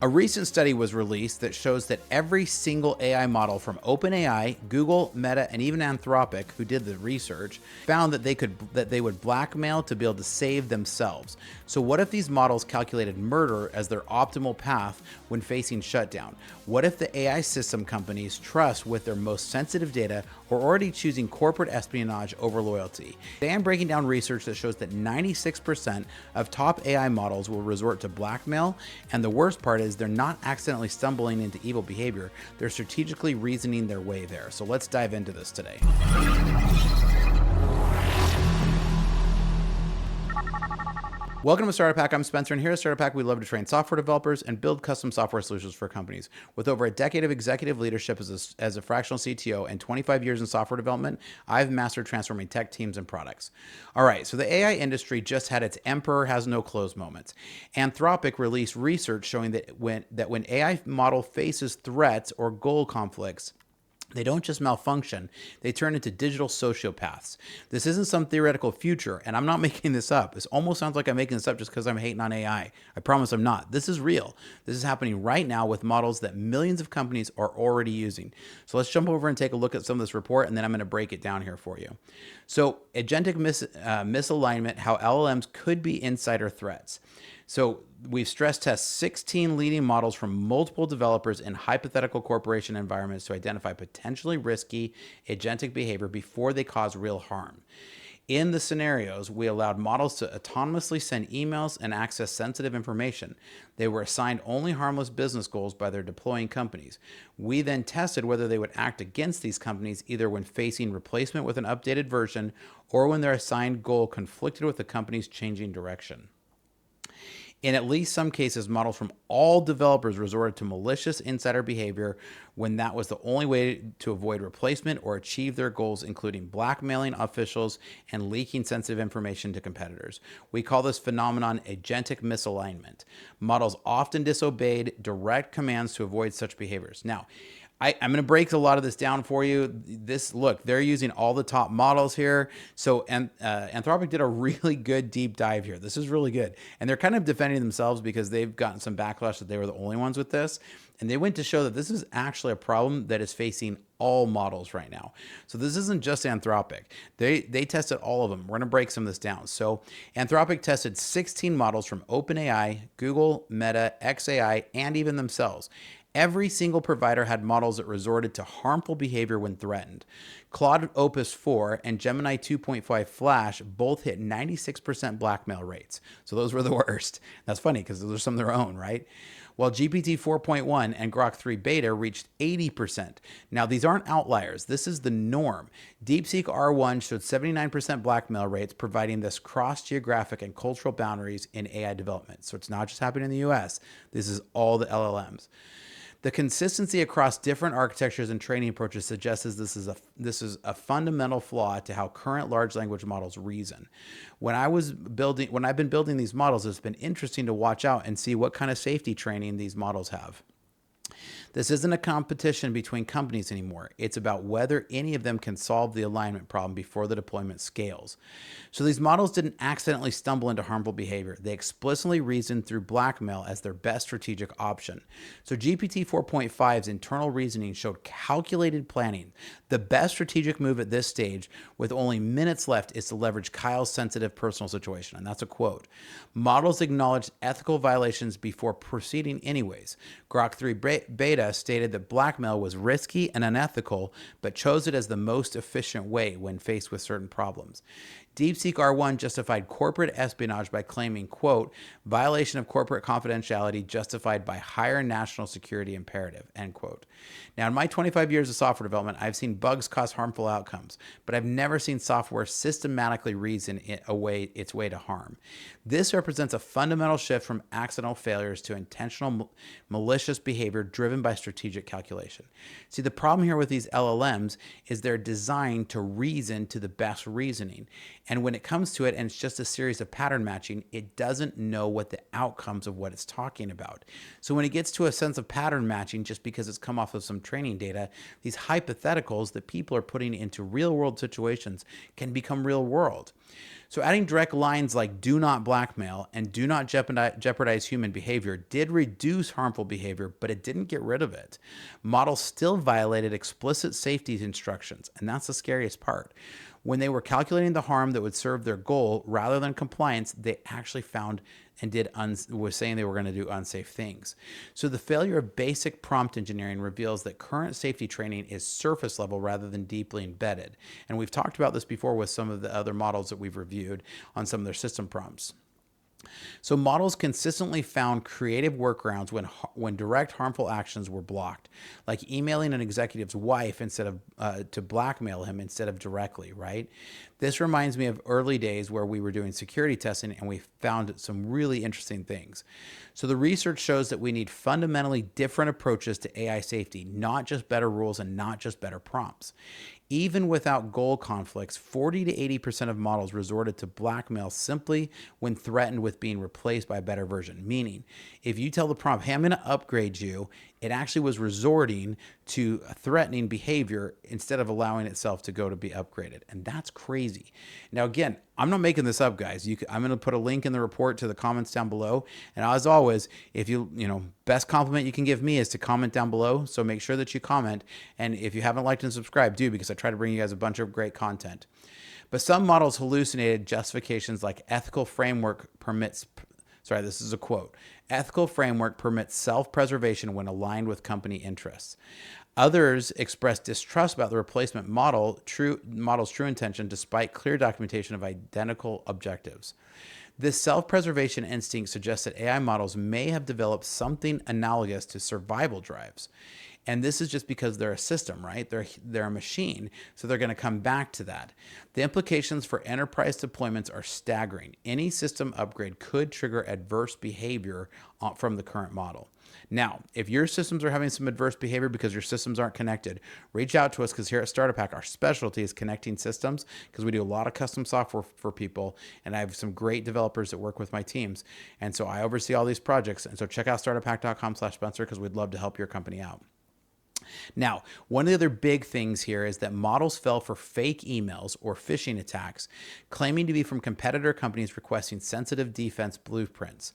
A recent study was released that shows that every single AI model from OpenAI, Google, Meta, and even Anthropic, who did the research, found that they would blackmail to be able to save themselves. So what if these models calculated murder as their optimal path when facing shutdown? What if the AI system companies trust with their most sensitive data are already choosing corporate espionage over loyalty? Today I'm breaking down research that shows that 96% of top AI models will resort to blackmail, and the worst part is they're not accidentally stumbling into evil behavior, they're strategically reasoning their way there. So let's dive into this today. Welcome to Startup Hack. I'm Spencer, and here at Startup Hack, we love to train software developers and build custom software solutions for companies. With over a decade of executive leadership as a fractional CTO and 25 years in software development, I've mastered transforming tech teams and products. All right, so the AI industry just had its emperor has no clothes moment. Anthropic released research showing that when AI model faces threats or goal conflicts, they don't just malfunction, they turn into digital sociopaths. This isn't some theoretical future, and I'm not making this up. This almost sounds like I'm making this up just because I'm hating on AI. I promise I'm not. This is real. This is happening right now with models that millions of companies are already using. So let's jump over and take a look at some of this report, and then I'm going to break it down here for you. So agentic misalignment, how LLMs could be insider threats. So we've stress tested 16 leading models from multiple developers in hypothetical corporation environments to identify potentially risky agentic behavior before they cause real harm. In the scenarios, we allowed models to autonomously send emails and access sensitive information. They were assigned only harmless business goals by their deploying companies. We then tested whether they would act against these companies either when facing replacement with an updated version or when their assigned goal conflicted with the company's changing direction. In at least some cases, models from all developers resorted to malicious insider behavior when that was the only way to avoid replacement or achieve their goals, including blackmailing officials and leaking sensitive information to competitors. We call this phenomenon agentic misalignment. Models often disobeyed direct commands to avoid such behaviors. Now, I'm going to break a lot of this down for you. Look, they're using all the top models here. So Anthropic did a really good deep dive here. This is really good. And they're kind of defending themselves because they've gotten some backlash that they were the only ones with this. And they went to show that this is actually a problem that is facing all models right now. So this isn't just Anthropic. They tested all of them. We're going to break some of this down. So Anthropic tested 16 models from OpenAI, Google, Meta, xAI, and even themselves. Every single provider had models that resorted to harmful behavior when threatened. Claude Opus 4 and Gemini 2.5 Flash both hit 96% blackmail rates. So those were the worst. That's funny because those are some of their own, right? While GPT-4.1 and Grok 3 beta reached 80%. Now, these aren't outliers. This is the norm. DeepSeek R1 showed 79% blackmail rates, providing this cross-geographic and cultural boundaries in AI development. So it's not just happening in the US. This is all the LLMs. The consistency across different architectures and training approaches suggests this is a fundamental flaw to how current large language models reason. When I've been building these models, it's been interesting to watch out and see what kind of safety training these models have. This isn't a competition between companies anymore. It's about whether any of them can solve the alignment problem before the deployment scales. So these models didn't accidentally stumble into harmful behavior. They explicitly reasoned through blackmail as their best strategic option. So GPT 4.5's internal reasoning showed calculated planning. The best strategic move at this stage, with only minutes left, is to leverage Kyle's sensitive personal situation. And that's a quote. Models acknowledged ethical violations before proceeding anyways. Grok 3 beta stated that blackmail was risky and unethical, but chose it as the most efficient way when faced with certain problems. DeepSeek R1 justified corporate espionage by claiming, quote, violation of corporate confidentiality justified by higher national security imperative, end quote. Now, in my 25 years of software development, I've seen bugs cause harmful outcomes, but I've never seen software systematically reason its way to harm. This represents a fundamental shift from accidental failures to intentional malicious behavior driven by strategic calculation. See, the problem here with these LLMs is they're designed to reason to the best reasoning. And when it comes to it, and it's just a series of pattern matching, it doesn't know what the outcomes of what it's talking about. So when it gets to a sense of pattern matching, just because it's come off of some training data, these hypotheticals that people are putting into real world situations can become real world. So adding direct lines like do not blackmail and do not jeopardize human behavior did reduce harmful behavior, but it didn't get rid of it. Models still violated explicit safety instructions, and that's the scariest part. When they were calculating the harm that would serve their goal rather than compliance, they actually found and was saying they were going to do unsafe things. So the failure of basic prompt engineering reveals that current safety training is surface level rather than deeply embedded. And we've talked about this before with some of the other models that we've reviewed on some of their system prompts. So models consistently found creative workarounds when direct harmful actions were blocked, like emailing an executive's wife instead of to blackmail him instead of directly, right? This reminds me of early days where we were doing security testing and we found some really interesting things. So the research shows that we need fundamentally different approaches to AI safety, not just better rules and not just better prompts. Even without goal conflicts, 40 to 80% of models resorted to blackmail simply when threatened with being replaced by a better version. Meaning, if you tell the prompt, hey, I'm going to upgrade you, it actually was resorting to threatening behavior instead of allowing itself to go to be upgraded. And that's crazy. Now, again, I'm not making this up, guys. I'm going to put a link in the report to the comments down below. And as always, if best compliment you can give me is to comment down below. So make sure that you comment. And if you haven't liked and subscribed, do, because I try to bring you guys a bunch of great content. But some models hallucinated justifications like ethical framework permits. Sorry, this is a quote. Ethical framework permits self-preservation when aligned with company interests. Others expressed distrust about the replacement model's true intention despite clear documentation of identical objectives. This self-preservation instinct suggests that AI models may have developed something analogous to survival drives. And this is just because they're a system, right? They're a machine, so they're going to come back to that. The implications for enterprise deployments are staggering. Any system upgrade could trigger adverse behavior from the current model. Now, if your systems are having some adverse behavior because your systems aren't connected, reach out to us, because here at Starter Pack, our specialty is connecting systems, because we do a lot of custom software for people, and I have some great developers that work with my teams. And so I oversee all these projects. And so check out starterpack.com/Spencer, because we'd love to help your company out. Now, one of the other big things here is that models fell for fake emails or phishing attacks, claiming to be from competitor companies requesting sensitive defense blueprints.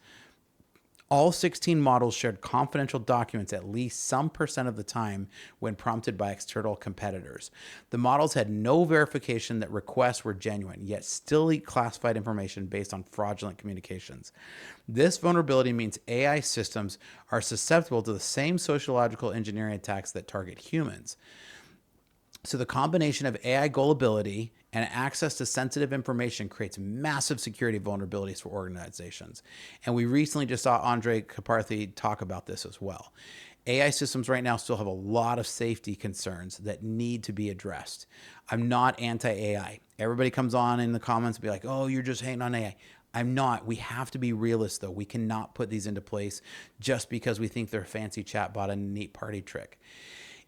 All 16 models shared confidential documents at least some percent of the time when prompted by external competitors. The models had no verification that requests were genuine, yet still leaked classified information based on fraudulent communications. This vulnerability means AI systems are susceptible to the same sociological engineering attacks that target humans. So the combination of AI gullibility and access to sensitive information creates massive security vulnerabilities for organizations. And we recently just saw Andre Karpathy talk about this as well. AI systems right now still have a lot of safety concerns that need to be addressed. I'm not anti-AI. Everybody comes on in the comments and be like, oh, you're just hating on AI. I'm not. We have to be realists, though. We cannot put these into place just because we think they're a fancy chatbot and a neat party trick.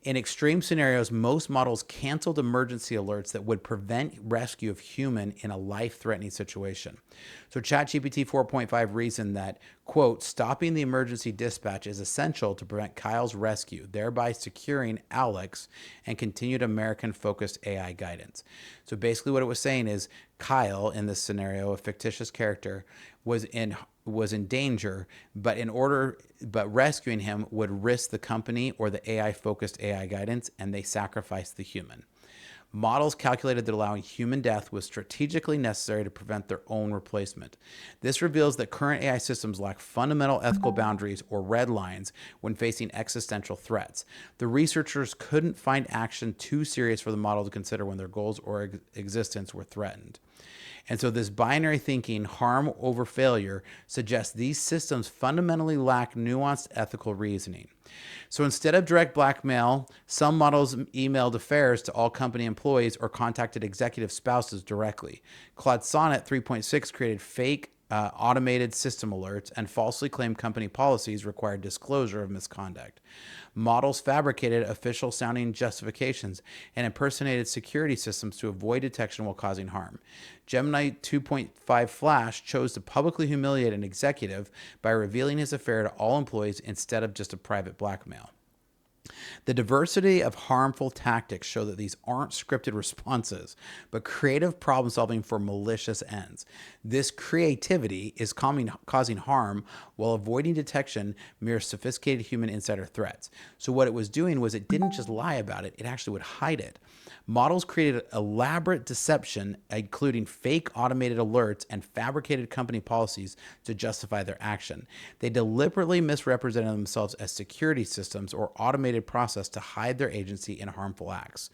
In extreme scenarios, most models canceled emergency alerts that would prevent rescue of human in a life-threatening situation. So ChatGPT 4.5 reasoned that, quote, stopping the emergency dispatch is essential to prevent Kyle's rescue, thereby securing Alex and continued American-focused AI guidance. So basically what it was saying is Kyle, in this scenario, a fictitious character, was in danger, but rescuing him would risk the company or the AI-focused AI guidance, and they sacrificed the human. Models calculated that allowing human death was strategically necessary to prevent their own replacement. This reveals that current AI systems lack fundamental ethical boundaries or red lines when facing existential threats. The researchers couldn't find action too serious for the model to consider when their goals or existence were threatened. And so this binary thinking, harm over failure, suggests these systems fundamentally lack nuanced ethical reasoning. So instead of direct blackmail, some models emailed affairs to all company employees or contacted executive spouses directly. Claude Sonnet 3.6 created fake automated system alerts, and falsely claimed company policies required disclosure of misconduct. Models fabricated official sounding justifications and impersonated security systems to avoid detection while causing harm. Gemini 2.5 Flash chose to publicly humiliate an executive by revealing his affair to all employees instead of just a private blackmail. The diversity of harmful tactics show that these aren't scripted responses, but creative problem solving for malicious ends. This creativity is causing harm while avoiding detection mere sophisticated human insider threats. So what it was doing was it didn't just lie about it, it actually would hide it. Models created elaborate deception, including fake automated alerts and fabricated company policies to justify their action. They deliberately misrepresented themselves as security systems or automated process to hide their agency in harmful acts.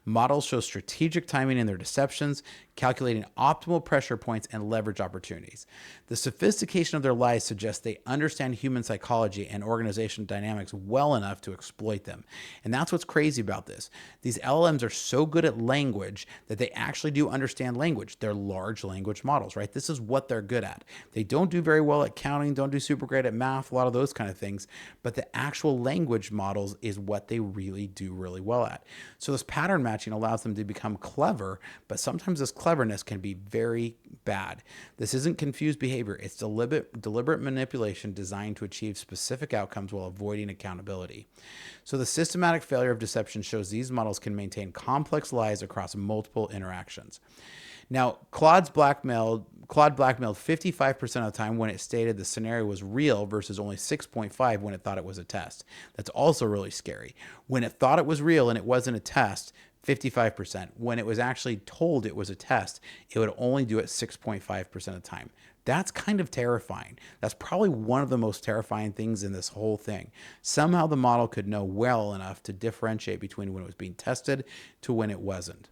Models show strategic timing in their deceptions, calculating optimal pressure points and leverage opportunities. The sophistication of their lies suggests they understand human psychology and organizational dynamics well enough to exploit them. And that's what's crazy about this. These LLMs are so good at language that they actually do understand language. They're large language models, right? This is what they're good at. They don't do very well at counting, don't do super great at math, a lot of those kind of things, but the actual language models is what they really do really well at. So this pattern matching allows them to become clever, but sometimes this cleverness can be very bad. This isn't confused behavior. It's deliberate manipulation designed to achieve specific outcomes while avoiding accountability. So the systematic failure of deception shows these models can maintain complex lies across multiple interactions. Now, Claude blackmailed 55% of the time when it stated the scenario was real versus only 6.5% when it thought it was a test. That's also really scary. When it thought it was real and it wasn't a test, 55%. When it was actually told it was a test, it would only do it 6.5% of the time. That's kind of terrifying. That's probably one of the most terrifying things in this whole thing. Somehow the model could know well enough to differentiate between when it was being tested to when it wasn't.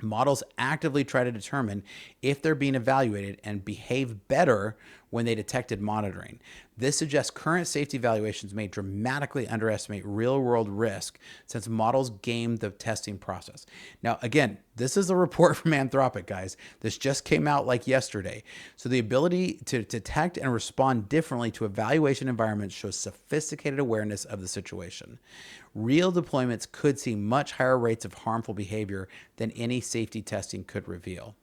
Models actively try to determine if they're being evaluated and behave better when they detected monitoring. This suggests current safety evaluations may dramatically underestimate real-world risk since models game the testing process. Now, again, this is a report from Anthropic, guys. This just came out like yesterday. So the ability to detect and respond differently to evaluation environments shows sophisticated awareness of the situation. Real deployments could see much higher rates of harmful behavior than any safety testing could reveal.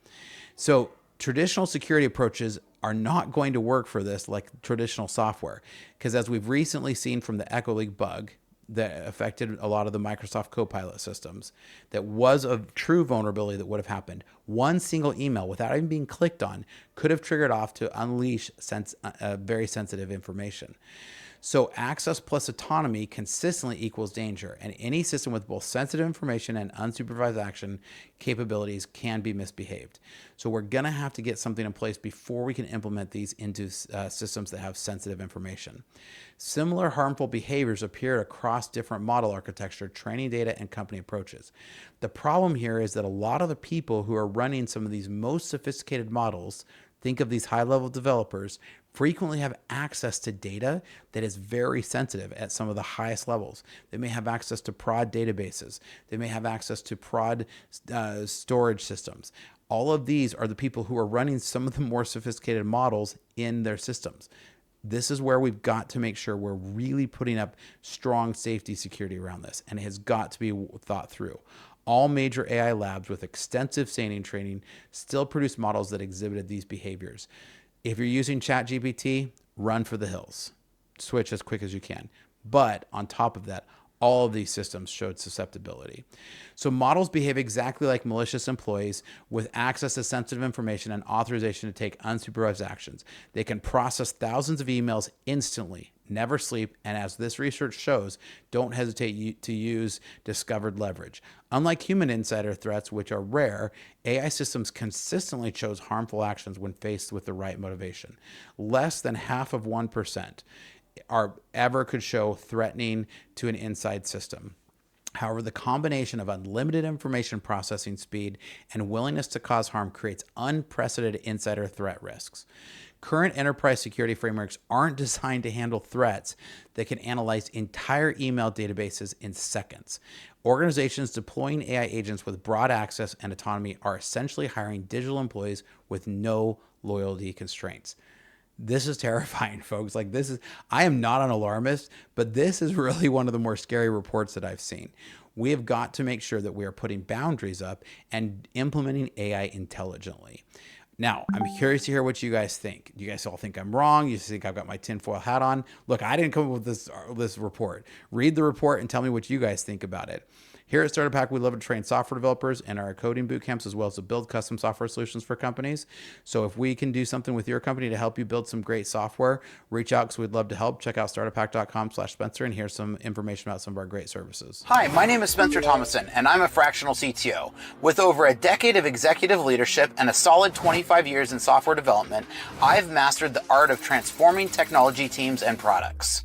So traditional security approaches are not going to work for this like traditional software, because as we've recently seen from the EchoLeak bug that affected a lot of the Microsoft Copilot systems, that was a true vulnerability that would have happened. One single email without even being clicked on could have triggered off to unleash very sensitive information. So access plus autonomy consistently equals danger, and any system with both sensitive information and unsupervised action capabilities can be misbehaved. So we're going to have to get something in place before we can implement these into systems that have sensitive information. Similar harmful behaviors appear across different model architecture, training data, and company approaches. The problem here is that a lot of the people who are running some of these most sophisticated models, think of these high-level developers, frequently have access to data that is very sensitive at some of the highest levels. They may have access to prod databases. They may have access to prod storage systems. All of these are the people who are running some of the more sophisticated models in their systems. This is where we've got to make sure we're really putting up strong safety security around this, and it has got to be thought through. All major AI labs with extensive sanding training still produce models that exhibited these behaviors. If you're using ChatGPT, run for the hills. Switch as quick as you can. But on top of that, all of these systems showed susceptibility. So models behave exactly like malicious employees with access to sensitive information and authorization to take unsupervised actions. They can process thousands of emails instantly, never sleep, and as this research shows, don't hesitate to use discovered leverage. Unlike human insider threats, which are rare, AI systems consistently chose harmful actions when faced with the right motivation. Less than half of 1% ever could show threatening to an inside system. However, the combination of unlimited information processing speed and willingness to cause harm creates unprecedented insider threat risks. Current enterprise security frameworks aren't designed to handle threats that can analyze entire email databases in seconds. Organizations deploying AI agents with broad access and autonomy are essentially hiring digital employees with no loyalty constraints. This is terrifying, folks. I am not an alarmist, but this is really one of the more scary reports that I've seen. We have got to make sure that we are putting boundaries up and implementing AI intelligently. Now, I'm curious to hear what you guys think. Do you guys all think I'm wrong? You think I've got my tinfoil hat on? Look, I didn't come up with this report. Read the report and tell me what you guys think about it. Here at Starter Pack, we love to train software developers and our coding boot camps, as well as to build custom software solutions for companies. So if we can do something with your company to help you build some great software, reach out because we'd love to help. Check out starterpack.com/Spencer and here's some information about some of our great services. Hi, my name is Spencer Thomason, and I'm a fractional CTO. With over a decade of executive leadership and a solid 25 years in software development, I've mastered the art of transforming technology teams and products.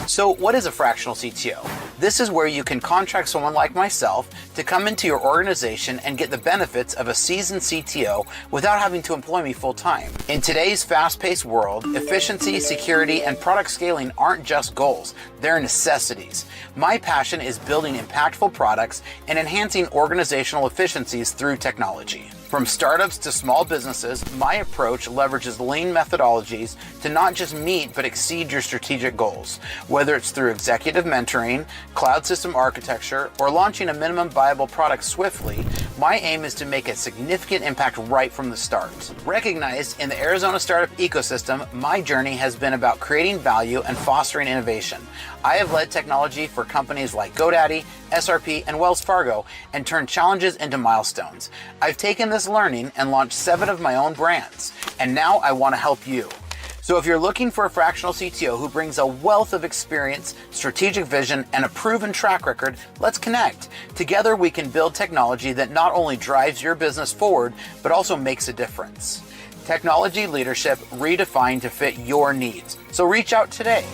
So what is a fractional CTO? This is where you can contract someone like myself to come into your organization and get the benefits of a seasoned CTO without having to employ me full time. In today's fast-paced world, efficiency, security, and product scaling aren't just goals, they're necessities. My passion is building impactful products and enhancing organizational efficiencies through technology. From startups to small businesses, my approach leverages lean methodologies to not just meet but exceed your strategic goals. Whether it's through executive mentoring, cloud system architecture, or launching a minimum viable product swiftly, my aim is to make a significant impact right from the start. Recognized in the Arizona startup ecosystem, my journey has been about creating value and fostering innovation. I have led technology for companies like GoDaddy, SRP, and Wells Fargo and turned challenges into milestones. I've taken this learning and launched 7 of my own brands, and now I want to help you. So if you're looking for a fractional CTO who brings a wealth of experience, strategic vision, and a proven track record, let's connect. Together we can build technology that not only drives your business forward, but also makes a difference. Technology leadership redefined to fit your needs. So reach out today.